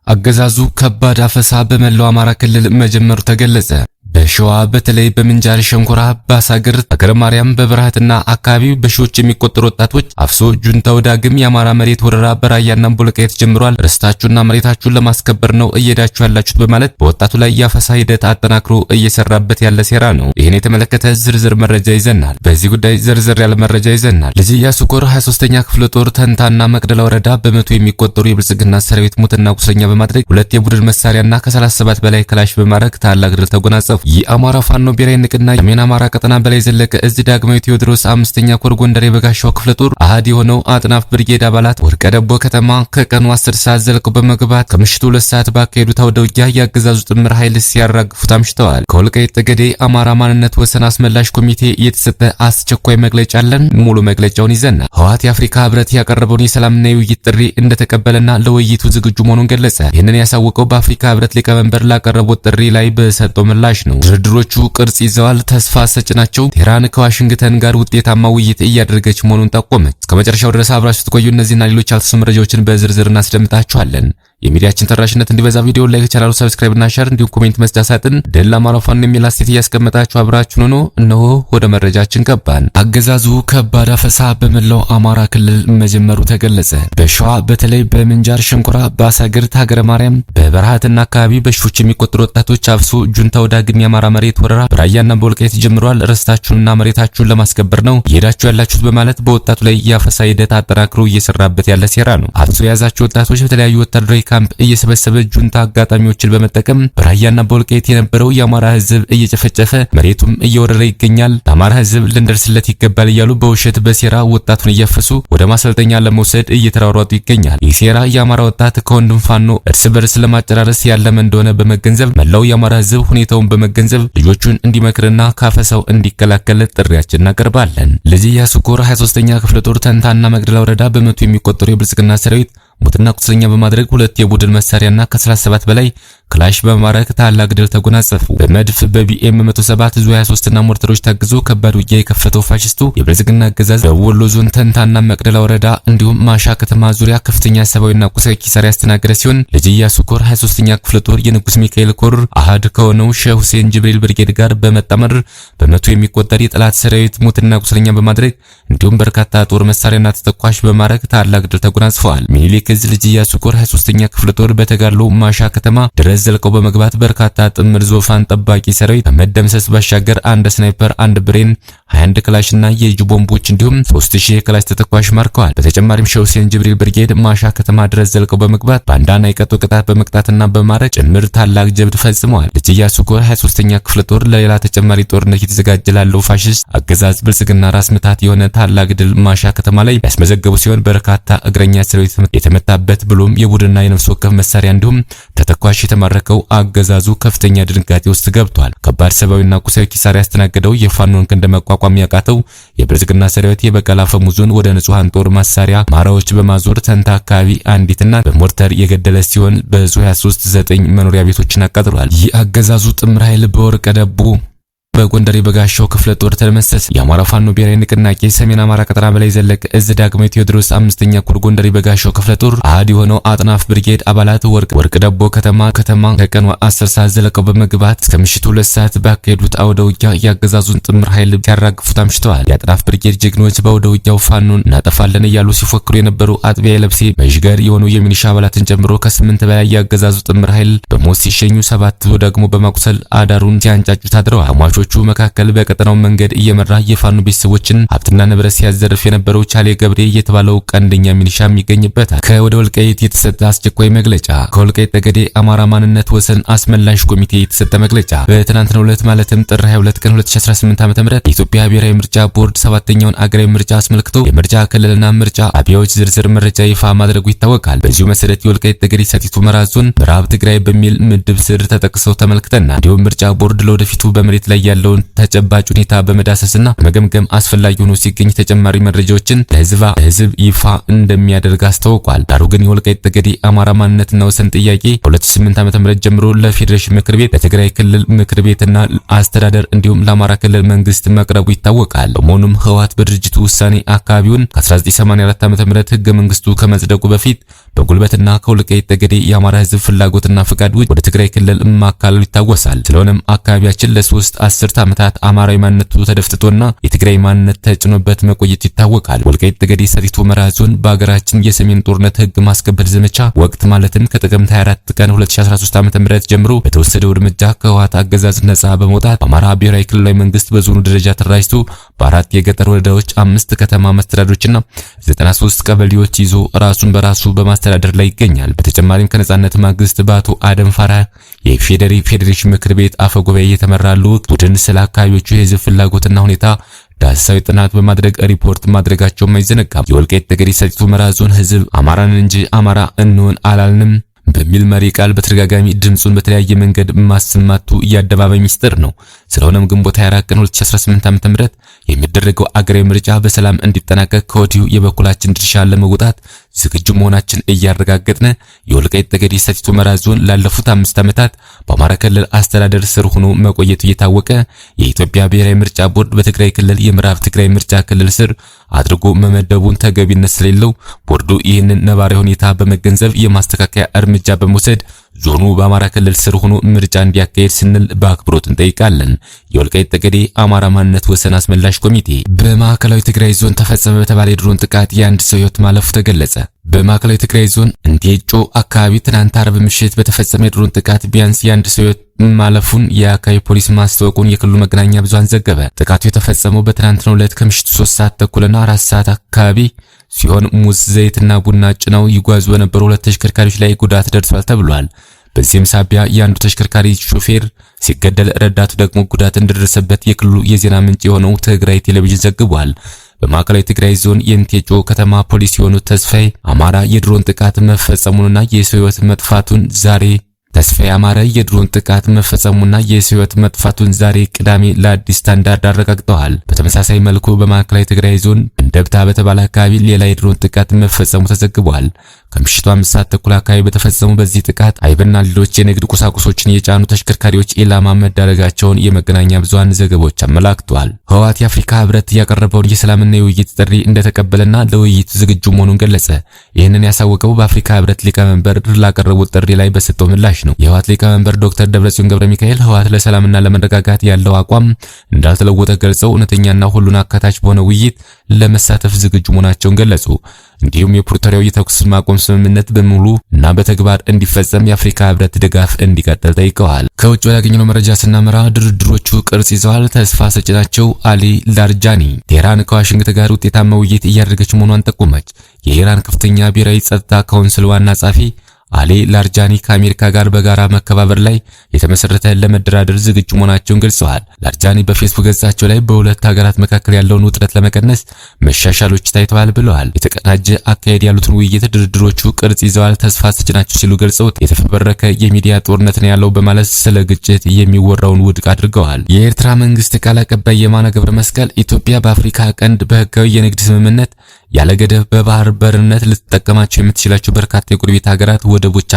አገዛዙ ከባድ አፈሳ በመላው አማራ ክልል መጀመሩ ተገለጸ። በሸዋ በተለይ በምንጃር ሸንኮራ፣ በአሳግርት፣ ሀገረ ማርያም፣ በብርሃትና አካባቢው በሺዎች የሚቆጠሩ ወጣቶች አፍሶ ጁንታው ዳግም የአማራ መሬት ወረራ በራያና ወልቃይት ጀምሯል፣ ርስታችሁና መሬታችሁን ለማስከበር ነው እየሄዳችሁ ያላችሁት በማለት በወጣቱ ላይ ያፈሳ ሂደት አጠናክሮ እየሰራበት ያለ ሴራ ነው። ይህን የተመለከተ ዝርዝር መረጃ ይዘናል። በዚህ ጉዳይ ዝርዝር ያለ መረጃ ይዘናል። ልጅ ኢያሱ ኮር 23ኛ ክፍለ ጦር ተንታና መቅደላ ወረዳ በመቶ የሚቆጠሩ የብልጽግና ሰራዊት ሙትና ቁስለኛ በማድረግ ሁለት የቡድን መሳሪያና ከ37 በላይ ክላሽ በማድረግ ታላቅ ድል ተጎናጸፉ። የአማራ ፋኖ ብሔራዊ ንቅናቄ ሰሜን አማራ ቀጠና በላይ ዘለቀ እዝ ዳግማዊ ቴዎድሮስ 5ኛ ኮር ጎንደር የበጋሻው ክፍለ ጦር አሃድ የሆነው አጥናፍ ብርጌድ አባላት ወርቀ ደቦ ከተማ ከቀኑ 10 ሰዓት ዘልቀው በመግባት ከምሽቱ 2 ሰዓት ባካሄዱት አውደ ውጊያ ያገዛዙ ጥምር ኃይል ሲያራግፉት አምሽተዋል። ከወልቃይት ጠገዴ አማራ ማንነት ወሰን አስመላሽ ኮሚቴ የተሰጠ አስቸኳይ መግለጫ አለን። ሙሉ መግለጫውን ይዘናል። ህወሓት የአፍሪካ ህብረት ያቀረበውን የሰላምና የውይይት ጥሪ እንደተቀበለና ለውይይቱ ዝግጁ መሆኑን ገለጸ። ይህንን ያሳወቀው በአፍሪካ ህብረት ሊቀመንበር ላቀረቡት ጥሪ ላይ በሰጠው ምላሽ ነው። ድርድሮቹ ቅርጽ ይዘዋል፣ ተስፋ ሰጭ ናቸው። ቴህራን ከዋሽንግተን ጋር ውጤታማ ውይይት እያደረገች መሆኑን ጠቆመች። እስከመጨረሻው ድረስ አብራችሁ ስትቆዩ እነዚህና ሌሎች ያልተሰሙ መረጃዎችን በዝርዝር እናስደምጣችኋለን። የሚዲያችን ተደራሽነት እንዲበዛ ቪዲዮ ላይክ፣ ቻናሉ ሰብስክራይብ እና ሼር እንዲሁም ኮሜንት መስጫ ሳጥን ድል ለአማራ ፋኖ የሚል አስተያየት እያስቀመጣችሁ አብራችሁን ሆኖ እነሆ ወደ መረጃችን ገባን። አገዛዙ ከባድ አፈሳ በመላው አማራ ክልል መጀመሩ ተገለጸ። በሸዋ በተለይ በምንጃር ሸንኮራ፣ በአሳግርት፣ ሀገረ ማርያም፣ በበረሃትና አካባቢ በሺዎች የሚቆጠሩ ወጣቶች አፍሶ ጁንታው ዳግም የአማራ መሬት ወረራ በራያና በወልቃይት ጀምሯል፣ ርስታችሁንና መሬታችሁን ለማስከበር ነው እየሄዳችሁ ያላችሁት በማለት በወጣቱ ላይ ያፈሳ ሂደት አጠናክሮ እየሰራበት ያለ ሴራ ነው። አፍሶ የያዛቸው ወጣቶች በተለያዩ ወታደራዊ ካምፕ እየሰበሰበ ጁንታ አጋጣሚዎችን በመጠቀም በራያና በወልቃይት የነበረው የአማራ ሕዝብ እየጨፈጨፈ መሬቱም እየወረረ ይገኛል። ለአማራ ሕዝብ ልንደርስለት ይገባል እያሉ በውሸት በሴራ ወጣቱን እያፈሱ ወደ ማሰልጠኛ ለመውሰድ እየተራሯጡ ይገኛል። ይህ ሴራ የአማራ ወጣት ከወንድም ፋኖ እርስ በርስ ለማጨራረስ ያለመ እንደሆነ በመገንዘብ መላው የአማራ ሕዝብ ሁኔታውን በመገንዘብ ልጆቹን እንዲመክርና ካፈሳው እንዲከላከል ጥሪያችንን እናቀርባለን። ልጅ ኢያሱ ኮር 23ኛ ክፍለ ጦር ተንታና መቅደላ ወረዳ በመቶ የሚቆጠሩ የብልጽግና ሰራዊት ሙትና ቁስለኛ በማድረግ ሁለት የቡድን መሳሪያና ከ37 በላይ ክላሽ በማረክ ታላቅ ድል ተጎናጸፉ። በመድፍ በቢኤም 107 ዙ 23 እና ሞርተሮች ታግዞ ከባድ ውጊያ የከፈተው ፋሽስቱ የብልጽግና አገዛዝ በወሎ ዞን ተንታና መቅደላ ወረዳ እንዲሁም ማሻ ከተማ ዙሪያ ከፍተኛ ሰብአዊና ቁሳዊ ኪሳራ ያስተናገደ ሲሆን ልጅ ኢያሱ ኮር 23ኛ ክፍለ ጦር የንጉስ ሚካኤል ኮር አሃድ ከሆነው ሼህ ሁሴን ጅብሪል ብርጌድ ጋር በመጣመር በመቶ የሚቆጠር የጠላት ሰራዊት ሙትና ቁስለኛ በማድረግ እንዲሁም በርካታ ጦር መሳሪያና ተተኳሽ በማረክ ታላቅ ድል ተጎናጽፈዋል። ሚኒሊክ እዝ ልጅ ኢያሱ ኮር 23ኛ ክፍለ ጦር በተጋድሎ ማሻ ከተማ ድረስ ዘልቀው በመግባት በርካታ ጥምር ዙፋን ጠባቂ ሰራዊት ከመደምሰስ ባሻገር አንድ ስናይፐር፣ አንድ ብሬን፣ 21 ክላሽና የእጅ ቦምቦች እንዲሁም 3000 የክላሽ ተተኳሽ ማርከዋል። በተጨማሪም ሼህ ሁሴን ጅብሪል ብርጌድ ማሻ ከተማ ድረስ ዘልቀው በመግባት ባንዳና የቀጡ ቅጣት በመቅጣትና በማረክ ጭምር ታላቅ ጀብድ ፈጽመዋል። ልጅ ኢያሱ ኮር 23ኛ ክፍለ ጦር ለሌላ ተጨማሪ ጦርነት እየተዘጋጀ ላለው ፋሽስት አገዛዝ ብልጽግና ራስ ምታት የሆነ ታላቅ ድል ማሻ ከተማ ላይ ያስመዘገቡ ሲሆን በርካታ እግረኛ ሰራዊት የተመታበት ብሎም የቡድንና የነፍስ ወከፍ መሳሪያ እንዲሁም ተተኳሽ የተማረከው አገዛዙ ከፍተኛ ድንጋጤ ውስጥ ገብቷል። ከባድ ሰብአዊና ቁሳዊ ኪሳራ ያስተናገደው የፋኖን ክንድ መቋቋም ያቃተው የብልጽግና ሰራዊት የበቀል አፈሙዙን ወደ ንጹሃን ጦር መሳሪያ ማራዎች በማዞር ተንታ አካባቢ አንዲት እናት በሞርተር የገደለ ሲሆን በዙ 23 9 መኖሪያ ቤቶችን አቃጥሏል። ይህ አገዛዙ ጥምር ኃይል በወርቀ ደቦ በጎንደር የበጋሻው ክፍለ ጦር ተደመሰሰ። የአማራ ፋኖ ብሔራዊ ንቅናቄ ሰሜን አማራ ቀጠና በላይ ዘለቀ እዝ ዳግማዊ ቴዎድሮስ 5ኛ ኮር ጎንደር የበጋሻው ክፍለ ጦር አሃድ የሆነው አጥናፍ ብርጌድ አባላት ወርቅ ደቦ ከተማ ከቀኑ 10 ሰዓት ዘለቀው በመግባት እስከ ምሽቱ 2 ሰዓት ባካሄዱት አውደ ውጊያ ያገዛዙን ጥምር ኃይል ሲያራግፉት አምሽተዋል። የአጥናፍ ብርጌድ ጀግኖች በአውደ ውጊያው ፋኖን እናጠፋለን እያሉ ሲፎክሩ የነበሩ አጥቢያ የለብሴ መዥገር የሆኑ የሚኒሻ አባላትን ጨምሮ ከ8 በላይ ያገዛዙ ጥምር ኃይል በሞት ሲሸኙ 7 ደግሞ በማቁሰል አዳሩን ሲያንጫጩ ታድረዋል። ቹ መካከል በቀጠናው መንገድ እየመራ የፋኖ ቤተሰቦችን ሀብትና ንብረት ሲያዘርፍ የነበረው ቻሌ ገብሬ የተባለው ቀንደኛ ሚሊሻ የሚገኝበታል። ከወደ ወልቃይት የተሰጠ አስቸኳይ መግለጫ። ከወልቃይት ጠገዴ አማራ ማንነት ወሰን አስመላሽ ኮሚቴ የተሰጠ መግለጫ። በትናንትናው ዕለት ማለትም ጥር 22 ቀን 2018 ዓ.ም የኢትዮጵያ ብሔራዊ ምርጫ ቦርድ 7ኛውን አገራዊ ምርጫ አስመልክቶ የምርጫ ክልልና ምርጫ ጣቢያዎች ዝርዝር መረጃ ይፋ ማድረጉ ይታወቃል። በዚሁ መሰረት የወልቃይት ጠገዴ ሰቲት ሁመራ ዞን ምዕራብ ትግራይ በሚል ምድብ ስር ተጠቅሰው ተመልክተናል። እንዲሁም ምርጫ ቦርድ ለወደፊቱ በመሬት ላይ ያለውን ተጨባጭ ሁኔታ በመዳሰስና በመገምገም አስፈላጊ ሆኖ ሲገኝ ተጨማሪ መረጃዎችን ለህዝብ ይፋ እንደሚያደርግ አስታውቋል። ዳሩ ግን የወልቃይት ጠገዴ አማራ ማንነትና ወሰን ጥያቄ ከ2008 ዓ.ም ጀምሮ ለፌዴሬሽን ምክር ቤት፣ ለትግራይ ክልል ምክር ቤትና አስተዳደር እንዲሁም ለአማራ ክልል መንግስት መቅረቡ ይታወቃል። በመሆኑም ህወሓት በድርጅቱ ውሳኔ አካባቢውን ከ1984 ዓ.ም ህገ መንግስቱ ከመጽደቁ በፊት በጉልበትና ከወልቃይት ጠገዴ የአማራ ህዝብ ፍላጎትና ፍቃድ ውጭ ወደ ትግራይ ክልል ማካለሉ ይታወሳል። ስለሆነም አካባቢያችን ለሶስት አስርት ዓመታት አማራዊ ማንነቱ ተደፍጥጦና የትግራይ ማንነት ተጭኖበት መቆየቱ ይታወቃል። ወልቃይት ጠገዴ ሰቲት ሁመራ ዞን በአገራችን የሰሜን ጦርነት ህግ ማስከበር ዘመቻ ወቅት ማለትም ከጥቅምት 24 ቀን 2013 ዓ.ም ጀምሮ በተወሰደው እርምጃ ከህወሓት አገዛዝ ነጻ በመውጣት በአማራ ብሔራዊ ክልላዊ መንግስት በዞኑ ደረጃ ተደራጅቶ በአራት የገጠር ወረዳዎች 5 ከተማ መስተዳድሮችና 93 ቀበሌዎች ይዞ ራሱን በራሱ በማስተዳደር ላይ ይገኛል። በተጨማሪም ከነጻነት ማግስት በአቶ አደም ፋራህ የኢፌዴሪ ፌዴሬሽን ምክር ቤት አፈ ጉባኤ የተመራ ልዑክ ቡድን ስለ አካባቢዎቹ የህዝብ ፍላጎትና ሁኔታ ዳሰሳዊ ጥናት በማድረግ ሪፖርት ማድረጋቸውም አይዘነጋም። የወልቃይት ጠገዴ ሰቲት ሁመራ ዞን ህዝብ አማራን እንጂ አማራ እንሆን አላልንም በሚል መሪ ቃል በተደጋጋሚ ድምጹን በተለያየ መንገድ ማሰማቱ የአደባባይ ሚስጥር ነው። ስለሆነም ግንቦት 24 ቀን 2018 ዓ.ም የሚደረገው አገራዊ ምርጫ በሰላም እንዲጠናቀቅ ከወዲሁ የበኩላችን ድርሻ ለመውጣት ዝግጁ መሆናችን እያረጋገጥን የወልቃይት ጠገዴ ሰቲት ሁመራ ዞን ላለፉት 5 ዓመታት በአማራ ክልል አስተዳደር ስር ሆኖ መቆየቱ እየታወቀ የኢትዮጵያ ብሔራዊ ምርጫ ቦርድ በትግራይ ክልል የምዕራብ ትግራይ ምርጫ ክልል ስር አድርጎ መመደቡን ተገቢነት ስለሌለው ቦርዱ ይህንን ነባራዊ ሁኔታ በመገንዘብ የማስተካከያ እርምጃ በመውሰድ ዞኑ በአማራ ክልል ስር ሆኖ ምርጫ እንዲያካሄድ ስንል በአክብሮት እንጠይቃለን። የወልቃይት ጠገዴ አማራ ማንነት ወሰን አስመላሽ ኮሚቴ በማዕከላዊ ትግራይ ዞን ተፈጸመ በተባለ የድሮን ጥቃት የአንድ ሰው ሕይወት ማለፉ ተገለጸ። በማዕከላዊ ትግራይ ዞን እንዴጮ አካባቢ ትናንት አርብ ምሽት በተፈጸመ የድሮን ጥቃት ቢያንስ የአንድ ሰው ሕይወት ማለፉን የአካባቢ ፖሊስ ማስታወቁን የክልሉ መገናኛ ብዙሃን ዘገበ። ጥቃቱ የተፈጸመው በትናንትናው ዕለት ከምሽቱ 3 ሰዓት ተኩልና 4 ሰዓት አካባቢ ሲሆን ሙዝ ዘይትና ቡና ጭነው ይጓዙ በነበሩ ሁለት ተሽከርካሪዎች ላይ ጉዳት ደርሷል ተብሏል። በዚህም ሳቢያ የአንዱ ተሽከርካሪ ሾፌር ሲገደል ረዳቱ ደግሞ ጉዳት እንደደረሰበት የክልሉ የዜና ምንጭ የሆነው ትግራይ ቴሌቪዥን ዘግቧል። በማዕከላዊ ትግራይ ዞን የእንቴጮ ከተማ ፖሊስ የሆኑት ተስፋዬ አማራ የድሮን ጥቃት መፈጸሙንና የሰው ሕይወት መጥፋቱን ዛሬ ቅዳሜ ለአዲስ ስታንዳርድ አረጋግጠዋል። በተመሳሳይ መልኩ በማዕከላዊ ትግራይ ዞን እንደብታ በተባለ አካባቢ ሌላ የድሮን ጥቃት መፈጸሙ ተዘግቧል። ከምሽቱ 5 ሰዓት ተኩል አካባቢ በተፈጸሙ በዚህ ጥቃት አይብና ሌሎች የንግድ ቁሳቁሶችን የጫኑ ተሽከርካሪዎች ኢላማ መዳረጋቸውን የመገናኛ ብዙሃን ዘገቦች አመላክተዋል። ህወሓት የአፍሪካ ህብረት ያቀረበውን የሰላምና የውይይት ጥሪ እንደተቀበለና ለውይይት ዝግጁ መሆኑን ገለጸ። ይህንን ያሳወቀው በአፍሪካ ህብረት ሊቀመንበር ላቀረቡት ጥሪ ላይ በሰጠው ምላሽ ነው። የህወሓት ሊቀመንበር ዶክተር ደብረጽዮን ገብረሚካኤል ህወሓት ለሰላምና ለመረጋጋት ያለው አቋም እንዳልተለወጠ ገልጸው እውነተኛና ሁሉን አካታች በሆነ ውይይት ለመሳተፍ ዝግጁ መሆናቸውን ገለጹ። እንዲሁም የፕሪቶሪያው የተኩስ ማቆም ስምምነት በሙሉ እና በተግባር እንዲፈጸም የአፍሪካ ህብረት ድጋፍ እንዲቀጥል ጠይቀዋል። ከውጭ ወዳገኘነው መረጃ ስናመራ ድርድሮቹ ቅርጽ ይዘዋል። ተስፋ ሰጪ ናቸው። አሊ ላርጃኒ ቴህራን ከዋሽንግተን ጋር ውጤታማ ውይይት እያደረገች መሆኗን ጠቆመች። የኢራን ከፍተኛ ብሔራዊ ጸጥታ ካውንስል ዋና ጸሐፊ አሊ ላርጃኒ ከአሜሪካ ጋር በጋራ መከባበር ላይ የተመሰረተ ለመደራደር ዝግጁ መሆናቸውን ገልጸዋል። ላርጃኒ በፌስቡክ ገጻቸው ላይ በሁለት ሀገራት መካከል ያለውን ውጥረት ለመቀነስ መሻሻሎች ታይተዋል ብለዋል። የተቀናጀ አካሄድ ያሉትን ውይይት ድርድሮቹ ቅርጽ ይዘዋል፣ ተስፋ ሰጪ ናቸው ሲሉ ገልጸው የተፈበረከ የሚዲያ ጦርነት ነው ያለው በማለት ስለ ግጭት የሚወራውን ውድቅ አድርገዋል። የኤርትራ መንግስት ቃል አቀባይ የማነ ገብረ መስቀል ኢትዮጵያ በአፍሪካ ቀንድ በህጋዊ የንግድ ስምምነት ያለ ገደብ በባህር በርነት ልትጠቀማቸው የምትችላቸው በርካታ የጎረቤት ሀገራት ወደቦች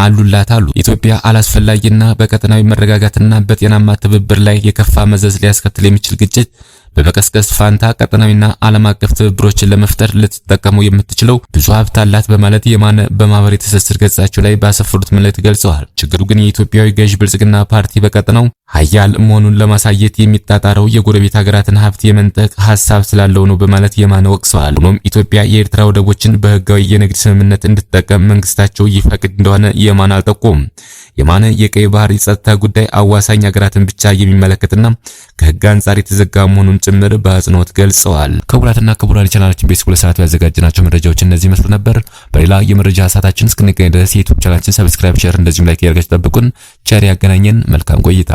አሉላት አሉ። ኢትዮጵያ አላስፈላጊና በቀጠናዊ መረጋጋትና በጤናማ ትብብር ላይ የከፋ መዘዝ ሊያስከትል የሚችል ግጭት በመቀስቀስ ፋንታ ቀጠናዊና ዓለም አቀፍ ትብብሮችን ለመፍጠር ልትጠቀመው የምትችለው ብዙ ሀብት አላት በማለት የማነ በማህበራዊ ትስስር ገጻቸው ላይ ባሰፈሩት መልእክት ገልጸዋል። ችግሩ ግን የኢትዮጵያዊ ገዥ ብልጽግና ፓርቲ በቀጠናው ሀያል መሆኑን ለማሳየት የሚጣጣረው የጎረቤት ሀገራትን ሀብት የመንጠቅ ሐሳብ ስላለው ነው በማለት የማነ ወቅሰዋል። ሆኖም ኢትዮጵያ የኤርትራ ወደቦችን በህጋዊ የንግድ ስምምነት እንድትጠቀም መንግስታቸው ይፈቅድ እንደሆነ የማነ አልጠቆሙም። የማነ የቀይ ባህር የጸጥታ ጉዳይ አዋሳኝ ሀገራትን ብቻ የሚመለከትና ከህግ አንጻር የተዘጋ መሆኑን ጭምር በአጽንኦት ገልጸዋል። ክቡራትና ክቡራን ቻናላችን ቤተሰቦች ለሰዓቱ ያዘጋጀናቸው መረጃዎች እነዚህ መስሉ ነበር። በሌላ የመረጃ ሰዓታችን እስክንገናኝ ድረስ የዩቲዩብ ቻናላችን ሰብስክራይብ፣ ሼር እንደዚሁም ላይክ ያድርጋችሁ ጠብቁን። ቸር ያገናኘን። መልካም ቆይታ